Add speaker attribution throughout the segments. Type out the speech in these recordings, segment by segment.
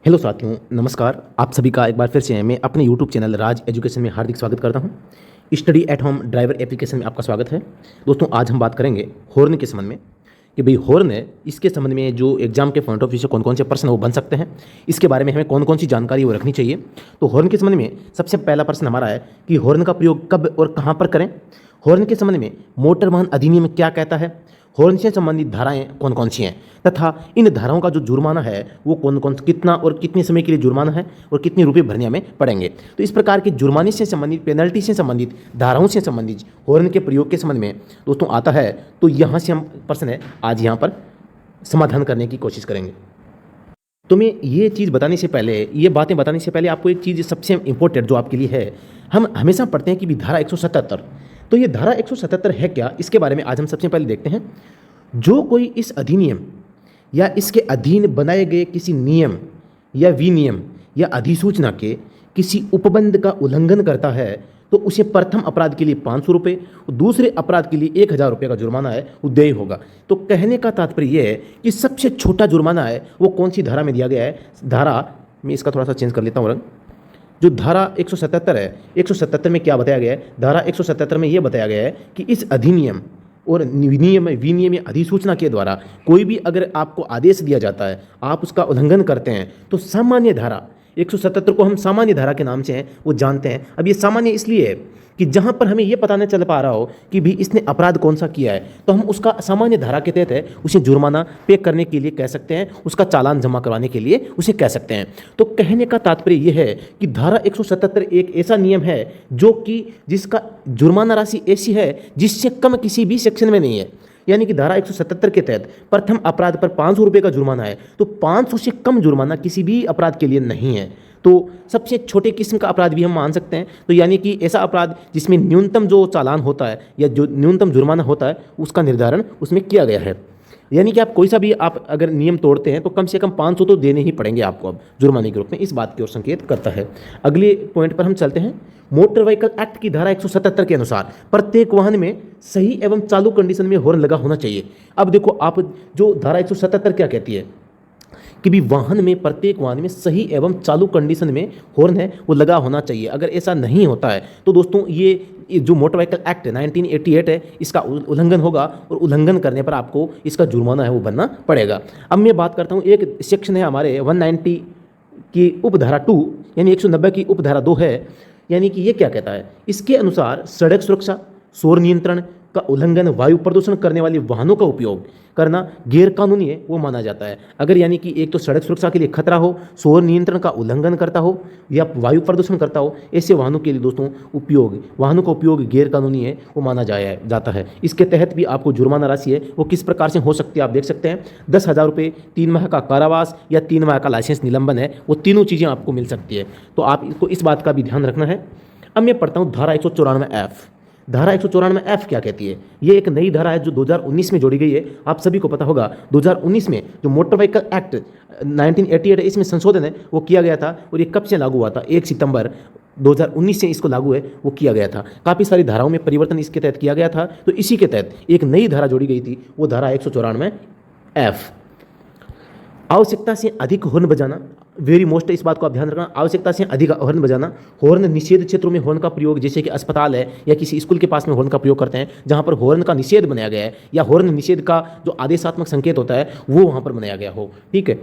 Speaker 1: Hello साथियों, नमस्कार। आप सभी का एक बार फिर से मैं अपने यूट्यूब चैनल राज एजुकेशन में हार्दिक स्वागत करता हूं। Study at home driver application में आपका स्वागत है। दोस्तों, आज हम बात करेंगे हॉर्न के संबंध में कि भाई हॉर्न है, इसके संबंध में जो एग्जाम के पॉइंट ऑफ व्यू से कौन कौन से प्रश्न वो बन सकते हैं, इसके बारे में हमें कौन कौन सी जानकारी वो रखनी चाहिए। तो हॉर्न के संबंध में सबसे पहला प्रश्न हमारा है कि हॉर्न का प्रयोग कब और कहाँ पर करें। हॉर्न के संबंध में मोटर वाहन अधिनियम क्या कहता है, हॉर्न से संबंधित धाराएं कौन कौन सी हैं, तथा इन धाराओं का जो जुर्माना है वो कौन कौन कितना और कितने समय के लिए जुर्माना है और कितने रुपए भरने हमें पड़ेंगे। तो इस प्रकार के जुर्माने से संबंधित, पेनल्टी से संबंधित, धाराओं से संबंधित हॉर्न के प्रयोग के संबंध में दोस्तों आता है। तो यहाँ से हम प्रश्न है आज यहाँ पर समाधान करने की कोशिश करेंगे। तो मैं ये चीज़ बताने से पहले, ये बातें बताने से पहले आपको एक चीज़ सबसे इंपॉर्टेंट जो आपके लिए है, हम हमेशा पढ़ते हैं कि भी धारा 177। तो ये धारा 177 है क्या, इसके बारे में आज हम सबसे पहले देखते हैं। जो कोई इस अधिनियम या इसके अधीन बनाए गए किसी नियम या विनियम या अधिसूचना के किसी उपबंध का उल्लंघन करता है तो उसे प्रथम अपराध के लिए 500 रुपये, दूसरे अपराध के लिए 1000 रुपये का जुर्माना है वो देय होगा। तो कहने का तात्पर्य यह है कि सबसे छोटा जुर्माना है वो कौन सी धारा में दिया गया है। धारा मैं इसका थोड़ा सा चेंज कर लेता हूँ रंग। जो धारा 177 है, 177 में क्या बताया गया है, धारा 177 में यह बताया गया है कि इस अधिनियम और नियम विनियम या अधिसूचना के द्वारा कोई भी अगर आपको आदेश दिया जाता है, आप उसका उल्लंघन करते हैं, तो सामान्य धारा 177 को हम सामान्य धारा के नाम से हैं वो जानते हैं। अब ये सामान्य इसलिए है कि जहाँ पर हमें ये पता नहीं चल पा रहा हो कि भी इसने अपराध कौन सा किया है, तो हम उसका सामान्य धारा के तहत है उसे जुर्माना पे करने के लिए कह सकते हैं, उसका चालान जमा करवाने के लिए उसे कह सकते हैं। तो कहने का तात्पर्य यह है कि धारा 177 एक ऐसा नियम है जो कि जिसका जुर्माना राशि ऐसी है जिससे कम किसी भी सेक्शन में नहीं है। यानी कि धारा 177 के तहत प्रथम अपराध पर 500 रुपये का जुर्माना है, तो 500 से कम जुर्माना किसी भी अपराध के लिए नहीं है। तो सबसे छोटे किस्म का अपराध भी हम मान सकते हैं। तो यानी कि ऐसा अपराध जिसमें न्यूनतम जो चालान होता है या जो न्यूनतम जुर्माना होता है उसका निर्धारण उसमें किया गया है। यानी कि आप कोई सा भी आप अगर नियम तोड़ते हैं तो कम से कम 500 तो देने ही पड़ेंगे आपको अब जुर्माने के रूप में। इस बात की ओर संकेत करता है। अगले पॉइंट पर हम चलते हैं। मोटर व्हीकल एक्ट की धारा 177 के अनुसार प्रत्येक वाहन में सही एवं चालू कंडीशन में हॉर्न लगा होना चाहिए। अब देखो, आप जो धारा 177 क्या कहती है कि भी वाहन में, प्रत्येक वाहन में सही एवं चालू कंडीशन में हॉर्न है वो लगा होना चाहिए। अगर ऐसा नहीं होता है तो दोस्तों ये जो मोटर व्हीकल एक्ट 1988 है इसका उल्लंघन होगा और उल्लंघन करने पर आपको इसका जुर्माना है वो भरना पड़ेगा। अब मैं बात करता हूँ, एक सेक्शन है हमारे 190 की उपधारा 2 यानी 190 की उपधारा 2 है। यानी कि ये क्या कहता है, इसके अनुसार सड़क सुरक्षा, शोर नियंत्रण का उल्लंघन, वायु प्रदूषण करने वाले वाहनों का उपयोग करना गैर कानूनी है वो माना जाता है। अगर यानी कि एक तो सड़क सुरक्षा के लिए खतरा हो, शोर नियंत्रण का उल्लंघन करता हो या वायु प्रदूषण करता हो, ऐसे वाहनों के लिए दोस्तों वाहनों का उपयोग गैर कानूनी है वो माना जाता है। इसके तहत भी आपको जुर्माना राशि है वो किस प्रकार से हो सकती है आप देख सकते हैं। 10,000 रुपये, 3 माह का कारावास या 3 माह का लाइसेंस निलंबन है, वो तीनों चीज़ें आपको मिल सकती है। तो आप इसको इस बात का भी ध्यान रखना है। अब मैं पढ़ता हूँ धारा 194F। धारा 194F क्या कहती है। ये एक नई धारा है जो 2019 में जोड़ी गई है। आप सभी को पता होगा 2019 में जो मोटर व्हीकल एक्ट 1988 है इसमें संशोधन है वो किया गया था। और ये कब से लागू हुआ था, 1 सितंबर 2019 से इसको लागू है वो किया गया था। काफ़ी सारी धाराओं में परिवर्तन इसके तहत किया गया था। तो इसी के तहत एक नई धारा जोड़ी गई थी, वो धारा 194F। आवश्यकता से अधिक हॉर्न बजाना, वेरी मोस्ट, इस बात को आप ध्यान रखना। आवश्यकता से अधिक हॉर्न बजाना, हॉर्न निषेध क्षेत्रों में हॉर्न का प्रयोग, जैसे कि अस्पताल है या किसी स्कूल के पास में हॉर्न का प्रयोग करते हैं जहां पर हॉर्न का निषेध बनाया गया है या हॉर्न निषेध का जो आदेशात्मक संकेत होता है वो वहां पर बनाया गया हो। ठीक है।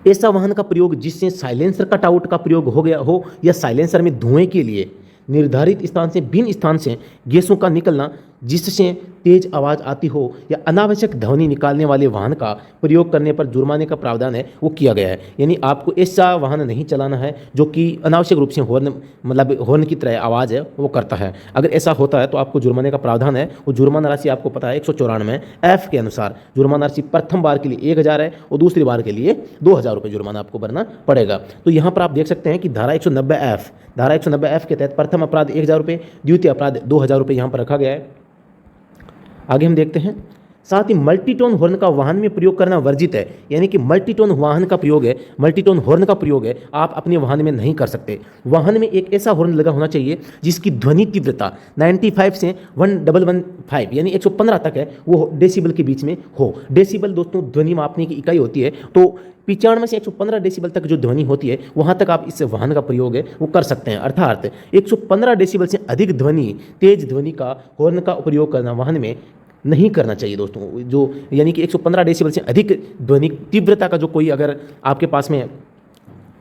Speaker 1: ऐसा वाहन का प्रयोग जिससे साइलेंसर कट आउट का प्रयोग हो गया हो या साइलेंसर में धुएं के लिए निर्धारित स्थान से भिन्न स्थान से गैसों का निकलना जिससे तेज आवाज़ आती हो या अनावश्यक ध्वनि निकालने वाले वाहन का प्रयोग करने पर जुर्माने का प्रावधान है वो किया गया है। यानी आपको ऐसा वाहन नहीं चलाना है जो कि अनावश्यक रूप से हॉर्न की तरह आवाज़ है वो करता है। अगर ऐसा होता है तो आपको जुर्माने का प्रावधान है। वो जुर्माना राशि आपको पता है 194F के अनुसार जुर्माना राशि प्रथम बार के लिए 1000 है और दूसरी बार के लिए 2000 रुपये जुर्माना आपको भरना पड़ेगा। तो यहाँ पर आप देख सकते हैं कि धारा 190F के तहत प्रथम अपराध 1000 रुपये, द्वितीय अपराध 2000 रुपये यहाँ पर रखा गया है। आगे हम देखते हैं साथ ही मल्टीटोन हॉर्न का वाहन में प्रयोग करना वर्जित है, यानी कि मल्टीटोन वाहन का प्रयोग है, मल्टीटोन हॉर्न का प्रयोग है, आप अपने वाहन में नहीं कर सकते। वाहन में एक ऐसा हॉर्न लगा होना चाहिए जिसकी ध्वनि तीव्रता 95 से 1115 यानी 115 तक है, वो डेसिबल के बीच में हो। डेसिबल दोस्तों ध्वनि मापने की इकाई होती है, तो 95 से 115 डेसिबल तक जो ध्वनि होती है वहाँ तक आप इस वाहन का प्रयोग है वो कर सकते हैं। अर्थात 115 डेसिबल से अधिक ध्वनि, तेज ध्वनि का हॉर्न का उपयोग करना वाहन में नहीं करना चाहिए दोस्तों। जो यानी कि 115 डेसिबल से अधिक ध्वनि तीव्रता का जो कोई अगर आपके पास में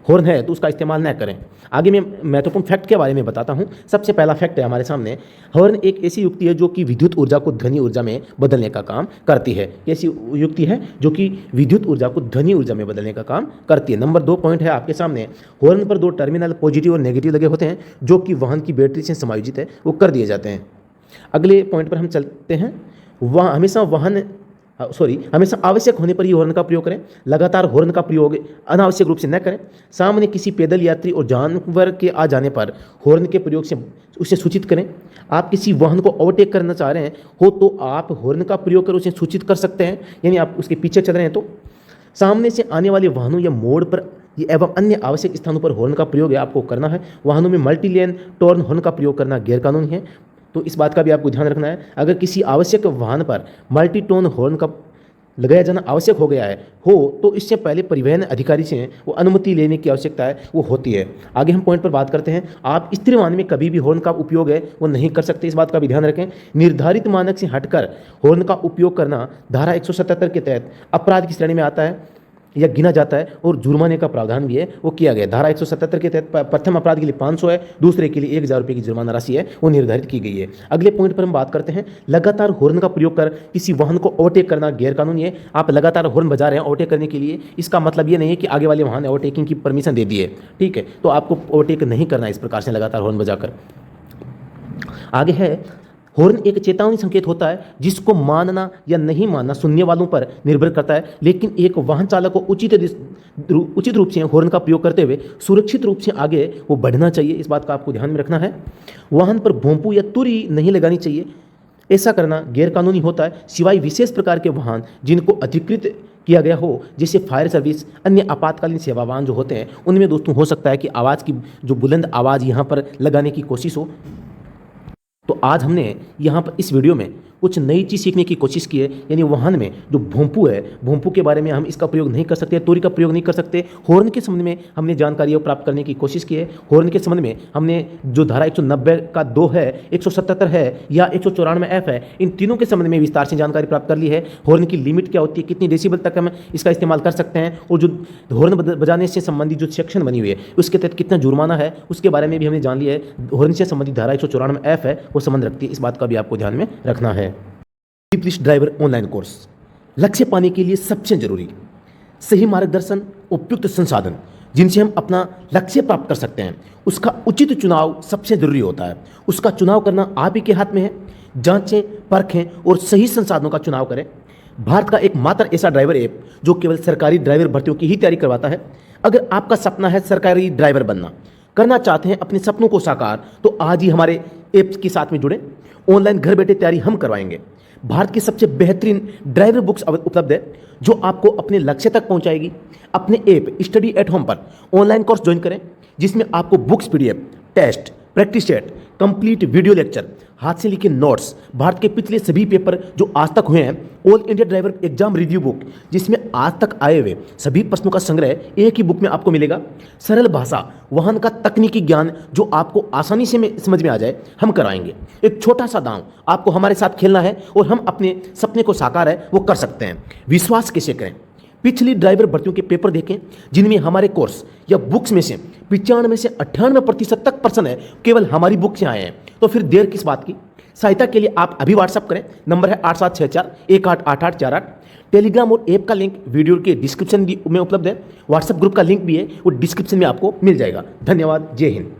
Speaker 1: हॉर्न है तो उसका इस्तेमाल न करें। आगे मैं महत्वपूर्ण फैक्ट के बारे में बताता हूं। सबसे पहला फैक्ट है हमारे सामने, हॉर्न एक ऐसी युक्ति है जो कि विद्युत ऊर्जा को ध्वनि ऊर्जा में बदलने का काम करती है। ऐसी युक्ति है जो कि विद्युत ऊर्जा को ध्वनि ऊर्जा में बदलने का काम करती है। नंबर 2 पॉइंट है आपके सामने, हॉर्न पर 2 टर्मिनल पॉजिटिव और नेगेटिव लगे होते हैं जो कि वाहन की बैटरी से समायोजित है, वो कर दिए जाते हैं। अगले पॉइंट पर हम चलते हैं। हमेशा आवश्यक होने पर ही हॉर्न का प्रयोग करें। लगातार हॉर्न का प्रयोग अनावश्यक रूप से न करें। सामने किसी पैदल यात्री और जानवर के आ जाने पर हॉर्न के प्रयोग से उसे सूचित करें। आप किसी वाहन को ओवरटेक करना चाह रहे हैं हो तो आप हॉर्न का प्रयोग कर उसे सूचित कर सकते हैं, यानी आप उसके पीछे चल रहे हैं तो। सामने से आने वाले वाहनों या मोड़ पर एवं अन्य आवश्यक स्थानों पर हॉर्न का प्रयोग आपको करना है। वाहनों में मल्टीलेन टॉर्न हॉर्न का प्रयोग करना गैरकानूनी है, तो इस बात का भी आपको ध्यान रखना है। अगर किसी आवश्यक वाहन पर मल्टी टोन हॉर्न का लगाया जाना आवश्यक हो गया है तो इससे पहले परिवहन अधिकारी से वो अनुमति लेने की आवश्यकता है वो होती है। आगे हम पॉइंट पर बात करते हैं। आप स्थिर वाहन में कभी भी हॉर्न का उपयोग है वो नहीं कर सकते, इस बात का भी ध्यान रखें। निर्धारित मानक से हटकर हॉर्न का उपयोग करना धारा 177 के तहत अपराध की श्रेणी में आता है या गिना जाता है, और जुर्माने का प्रावधान भी है वो किया गया। धारा 177 के तहत प्रथम अपराध के लिए 500 है, दूसरे के लिए 1000 रुपये की जुर्माना राशि है वो निर्धारित की गई है। अगले पॉइंट पर हम बात करते हैं। लगातार हॉर्न का प्रयोग कर किसी वाहन को ओवरटेक करना गैरकानूनी है। आप लगातार हॉर्न बजा रहे हैं ओवरटेक करने के लिए, इसका मतलब ये नहीं है कि आगे वाले वाहन ओवरटेकिंग की परमिशन दे दी है, ठीक है, तो आपको ओवरटेक नहीं करना इस प्रकार से लगातार हॉर्न बजाकर। आगे है, हॉर्न एक चेतावनी संकेत होता है जिसको मानना या नहीं मानना सुनने वालों पर निर्भर करता है, लेकिन एक वाहन चालक को उचित रूप से हॉर्न का प्रयोग करते हुए सुरक्षित रूप से आगे वो बढ़ना चाहिए, इस बात का आपको ध्यान में रखना है। वाहन पर भोंपू या तुरी नहीं लगानी चाहिए, ऐसा करना गैरकानूनी होता है सिवाय विशेष प्रकार के वाहन जिनको अधिकृत किया गया हो, जैसे फायर सर्विस, अन्य आपातकालीन सेवा वाहन जो होते हैं उनमें दोस्तों हो सकता है कि आवाज़ की जो बुलंद आवाज़ यहाँ पर लगाने की कोशिश हो। तो आज हमने यहाँ पर इस वीडियो में कुछ नई चीज़ सीखने की कोशिश की है, यानी वाहन में जो भोंपू है, भोंपू के बारे में हम इसका प्रयोग नहीं कर सकते, तोरी का प्रयोग नहीं कर सकते। हॉर्न के संबंध में हमने जानकारी प्राप्त करने की कोशिश की है। हॉर्न के संबंध में हमने जो धारा 190 का 2 है, 177 है या 194F है, इन तीनों के संबंध में विस्तार से जानकारी प्राप्त कर ली है। हॉर्न की लिमिट क्या होती है, कितनी डेसिबल तक हम इसका इस्तेमाल कर सकते हैं, और जो हॉर्न बजाने से संबंधित जो सेक्शन बनी हुई है उसके तहत कितना जुर्माना है उसके बारे में भी हमने जान लिया है। हॉर्न से संबंधित धारा 194F है वो संबंध रखती है, इस बात का भी आपको ध्यान में रखना है। पुलिस ड्राइवर ऑनलाइन कोर्स, लक्ष्य पाने के लिए सबसे जरूरी सही मार्गदर्शन, उपयुक्त संसाधन जिनसे हम अपना लक्ष्य प्राप्त कर सकते हैं, उसका उचित चुनाव सबसे जरूरी होता है। उसका चुनाव करना आप ही के हाथ में है। जांचें, परखें और सही संसाधनों का चुनाव करें। भारत का एकमात्र ऐसा ड्राइवर ऐप जो केवल सरकारी ड्राइवर भर्तियों की ही तैयारी करवाता है। अगर आपका सपना है सरकारी ड्राइवर बनना, करना चाहते हैं अपने सपनों को साकार, तो आज ही हमारे ऐप के साथ में जुड़े। ऑनलाइन घर बैठे तैयारी हम करवाएंगे। भारत की सबसे बेहतरीन ड्राइवर बुक्स उपलब्ध है जो आपको अपने लक्ष्य तक पहुंचाएगी। अपने ऐप स्टडी एट होम पर ऑनलाइन कोर्स ज्वाइन करें जिसमें आपको books, PDF, test, practice set, complete video lecture, हाथ से लिखे नोट्स, भारत के पिछले सभी पेपर जो आज तक हुए हैं, all India driver exam review book जिसमें आज तक आए हुए सभी प्रश्नों का संग्रह एक ही बुक में आपको मिलेगा। सरल भाषा, वाहन का तकनीकी ज्ञान जो आपको आसानी से समझ में आ जाए, हम कराएंगे। एक छोटा सा दांव, आपको हमारे साथ खेलना है और हम अपने सपने को साकार है वो कर सकते हैं। विश्वास कैसे करें? पिछली ड्राइवर भर्तियों के पेपर देखें जिनमें हमारे कोर्स या बुक्स में से 95 से 98% तक प्रश्न है केवल हमारी बुक से आए हैं। तो फिर देर किस बात की? सहायता के लिए आप अभी व्हाट्सअप करें, नंबर है 8764188848। टेलीग्राम और ऐप का लिंक वीडियो के डिस्क्रिप्शन में उपलब्ध है। व्हाट्सएप ग्रुप का लिंक भी है, वो डिस्क्रिप्शन में आपको मिल जाएगा। धन्यवाद। जय हिंद।